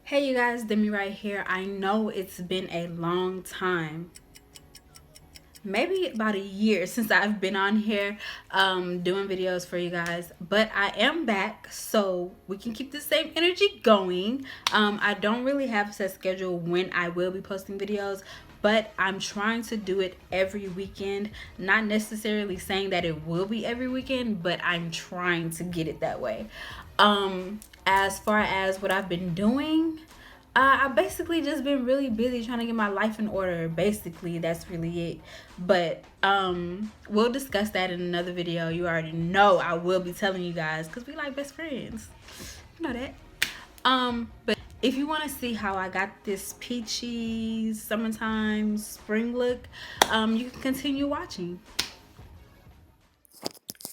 Hey you guys, Demi right here. I know it's been a long time, maybe about a year since I've been on here doing videos for you guys, but I am back so we can keep the same energy going. I don't really have a set schedule when I will be posting videos, but I'm trying to do it every weekend. Not necessarily saying that it will be every weekend, but I'm trying to get it that way. As far as what I've been doing, I basically just been really busy trying to get my life in order. Basically, that's really it. But we'll discuss that in another video. You already know I will be telling you guys because we like best friends. You know that. But if you want to see how I got this peachy summertime spring look, you can continue watching.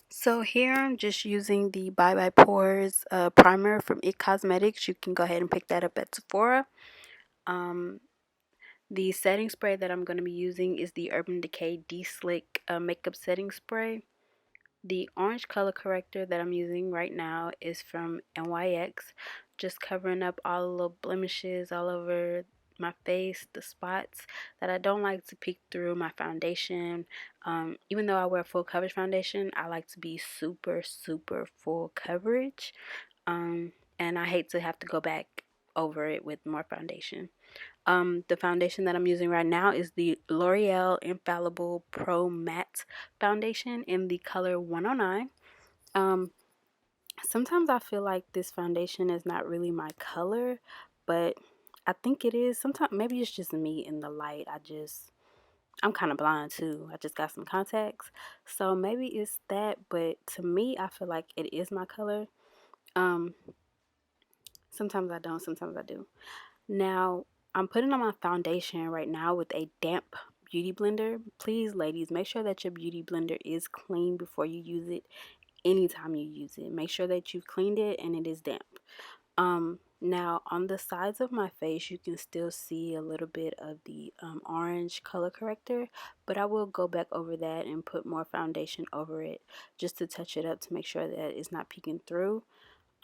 So here I'm just using the Bye Bye Pores primer from It Cosmetics. You can go ahead and pick that up at Sephora. Um, The setting spray that I'm going to be using is the Urban Decay Deslick makeup setting spray. The orange color corrector that I'm using right now is from NYX, just covering up all the little blemishes all over my face, the spots that I don't like to peek through my foundation. Even though I wear full coverage foundation, I like to be super full coverage, and I hate to have to go back over it with more foundation. The foundation that I'm using right now is the L'Oreal Infallible Pro Matte Foundation in the color 109. Um, Sometimes I feel like this foundation is not really my color, but I think it is. Sometimes maybe it's just me in the light. I'm kind of blind too. I just got some contacts, so maybe it's that. But to me, I feel like it is my color. Um, Sometimes I don't. Sometimes I do. Now, I'm putting on my foundation right now with a damp beauty blender. Please, ladies, make sure that your beauty blender is clean before you use it. Anytime you use it, make sure that you've cleaned it and it is damp. Now on the sides of my face, you can still see a little bit of the orange color corrector, but I will go back over that and put more foundation over it just to touch it up to make sure that it's not peeking through.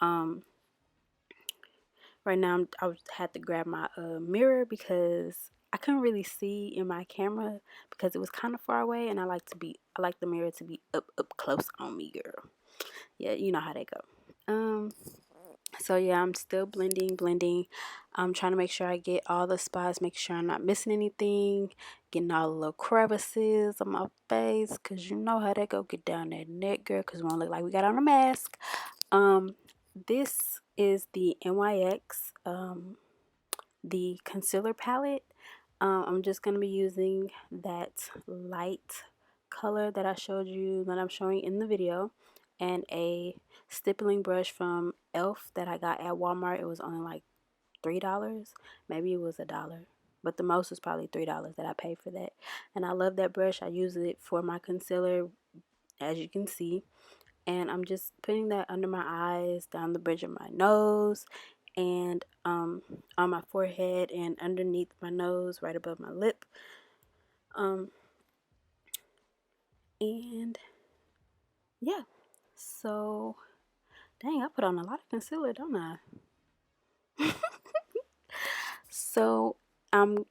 Um, Right now I had to grab my mirror because I couldn't really see in my camera because it was kind of far away, and I like the mirror to be up close on me, girl. Yeah, you know how they go. Um so yeah, I'm still blending. I'm trying to make sure I get all the spots, make sure I'm not missing anything, getting all the little crevices on my face, cause you know how that go, get down that neck, girl, cause we don't look like we got on a mask. um this is the NYX the concealer palette. I'm just going to be using that light color that I showed you, that I'm showing in the video, and a stippling brush from Elf that I got at Walmart. It was only like $3, maybe it was $1, but the most was probably $3 that I paid for that. And I love that brush. I use it for my concealer, as you can see, and I'm just putting that under my eyes, down the bridge of my nose, and on my forehead and underneath my nose, right above my lip. Um, and yeah, so dang, I put on a lot of concealer, don't I? So I'm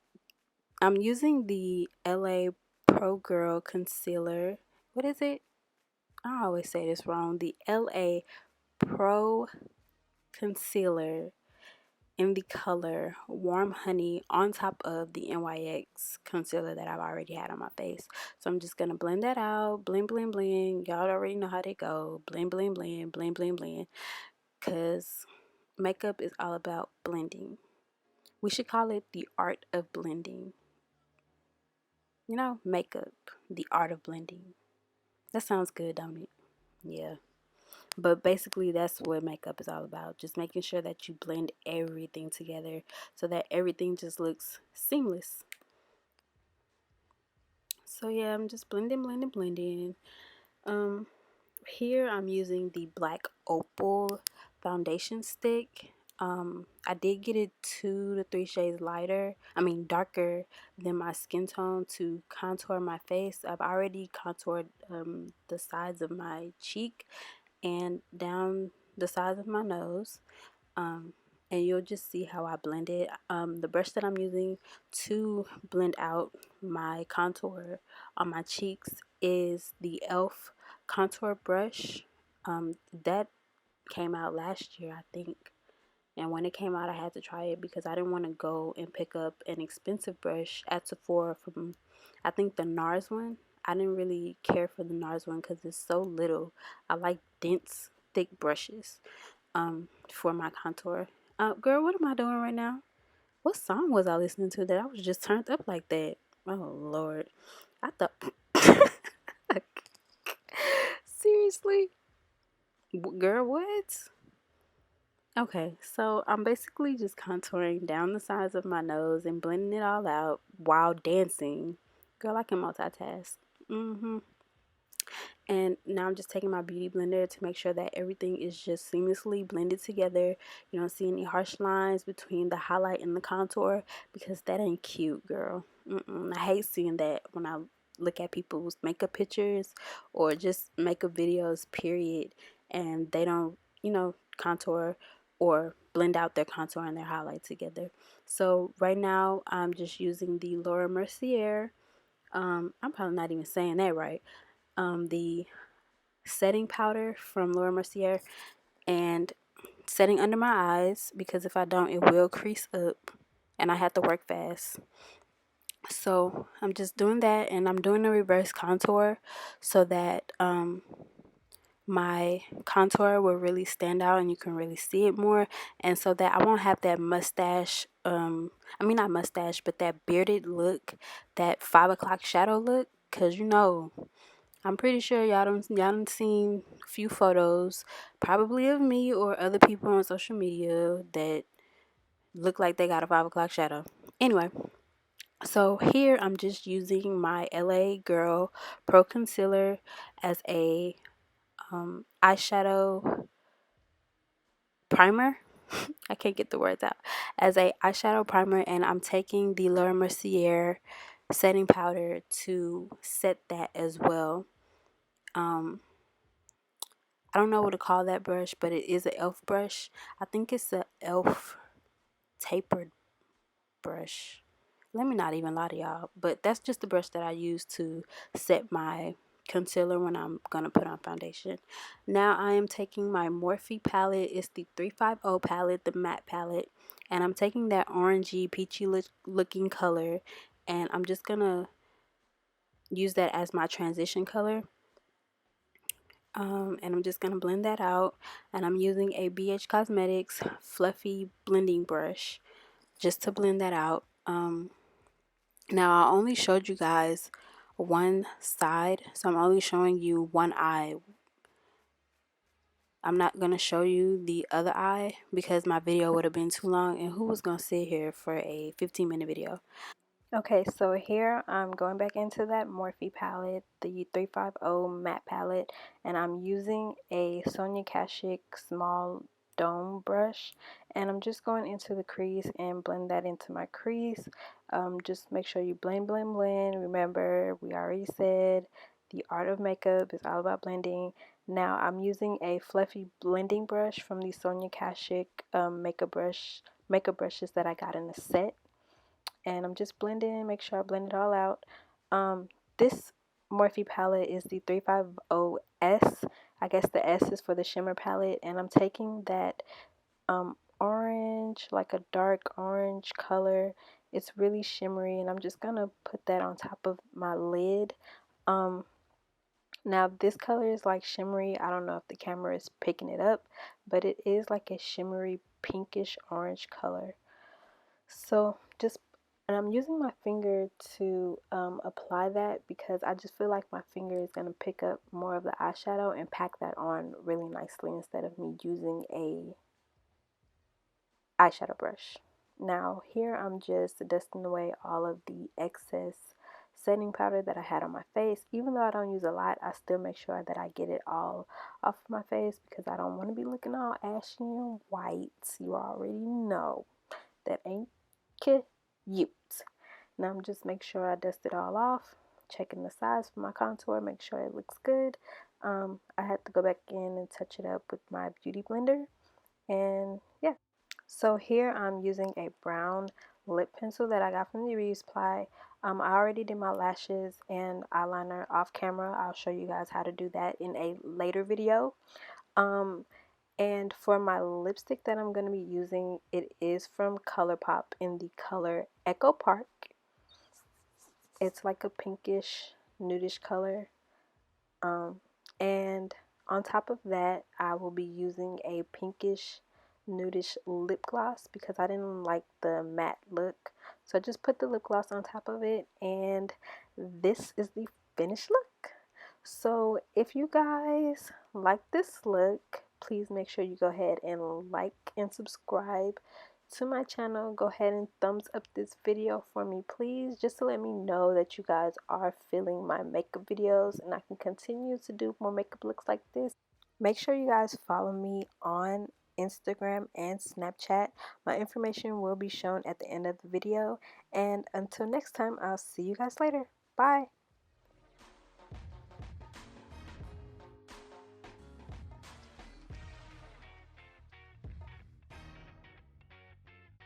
using the LA Pro Girl concealer. What is it? I always say this wrong. The LA Pro concealer in the color Warm Honey on top of the NYX concealer that I've already had on my face. So I'm just going to blend that out. Blend. Y'all already know how they go. Blend. Because makeup is all about blending. We should call it the art of blending. You know, makeup, the art of blending. That sounds good, don't it? Yeah. But basically, that's what makeup is all about. Just making sure that you blend everything together so that everything just looks seamless. So yeah, I'm just blending. Um, Here I'm using the black Opal Foundation Stick. I did get it 2 to 3 shades lighter, darker than my skin tone to contour my face. I've already contoured the sides of my cheek and down the sides of my nose. and you'll just see how I blend it. The brush that I'm using to blend out my contour on my cheeks is the e.l.f. contour brush. That came out last year, I think. And when it came out, I had to try it because I didn't want to go and pick up an expensive brush at Sephora from, I think, the NARS one. I didn't really care for the NARS one because it's so little. I like dense, thick brushes for my contour. Girl, what am I doing right now? What song was I listening to that I was just turned up like that? Oh, Lord. I thought... Seriously? Girl, what? Okay, so I'm basically just contouring down the sides of my nose and blending it all out while dancing. Girl, I can multitask. And now I'm just taking my beauty blender to make sure that everything is just seamlessly blended together. You don't see any harsh lines between the highlight and the contour because that ain't cute, girl. I hate seeing that when I look at people's makeup pictures or just makeup videos, period, and they don't, contour or blend out their contour and their highlight together. So right now I'm just using the Mercier. I'm probably not even saying that right. The setting powder from Mercier and setting under my eyes because if I don't, it will crease up and I have to work fast. So I'm just doing that, and I'm doing a reverse contour so that my contour will really stand out and you can really see it more, and so that I won't have that mustache, I mean not mustache, but that bearded look, that 5 o'clock shadow look, because I'm pretty sure y'all done seen a few photos, probably of me or other people on social media that look like they got a 5 o'clock shadow. Anyway, so here I'm just using my LA Girl Pro Concealer as a eyeshadow primer. I can't get the words out. As a eyeshadow primer, and I'm taking the Laura Mercier setting powder to set that as well. I don't know what to call that brush, but it is an e.l.f. brush. I think it's a e.l.f. tapered brush. Let me not even lie to y'all, but that's just the brush that I use to set my concealer when I'm gonna put on foundation. Now I am taking my Morphe palette. It's the 350 palette, the matte palette, and I'm taking that orangey peachy looking color, and I'm just gonna use that as my transition color. And I'm just going to blend that out, and I'm using a BH Cosmetics fluffy blending brush just to blend that out. Now I only showed you guys one side, so I'm only showing you one eye. I'm not going to show you the other eye because my video would have been too long, and who was going to sit here for a 15-minute video? Okay, so here I'm going back into that Morphe palette, the 350 matte palette, and I'm using a Sonia Kashuk small dome brush, and I'm just going into the crease and blend that into my crease. Just make sure you blend, blend, blend. Remember, we already said the art of makeup is all about blending. Now I'm using a fluffy blending brush from the Sonia Kashuk makeup brushes that I got in the set, and I'm just blending, make sure I blend it all out. This Morphe palette is the 350S. I guess the S is for the shimmer palette, and I'm taking that orange, like a dark orange color. It's really shimmery, and I'm just gonna put that on top of my lid. Now this color is like shimmery. I don't know if the camera is picking it up, but it is like a shimmery pinkish orange color. So and I'm using my finger to apply that because I just feel like my finger is going to pick up more of the eyeshadow and pack that on really nicely instead of me using a eyeshadow brush. Now here I'm just dusting away all of the excess setting powder that I had on my face. Even though I don't use a lot, I still make sure that I get it all off my face because I don't want to be looking all ashy and white. You already know that ain't cute. Now I'm just make sure I dust it all off, checking the size for my contour, make sure it looks good. I had to go back in and touch it up with my beauty blender, and yeah. So here I'm using a brown lip pencil that I got from the resupply. I already did my lashes and eyeliner off camera. I'll show you guys how to do that in a later video. And for my lipstick that I'm going to be using, it is from Colorpop in the color Echo Park. It's like a pinkish, nudish color. And on top of that, I will be using a pinkish, nudish lip gloss because I didn't like the matte look. So I just put the lip gloss on top of it, and this is the finished look. So if you guys like this look, please make sure you go ahead and like and subscribe to my channel. Go ahead and thumbs up this video for me, please, just to let me know that you guys are feeling my makeup videos and I can continue to do more makeup looks like this. Make sure you guys follow me on Instagram and Snapchat. My information will be shown at the end of the video, and until next time, I'll see you guys later. Bye.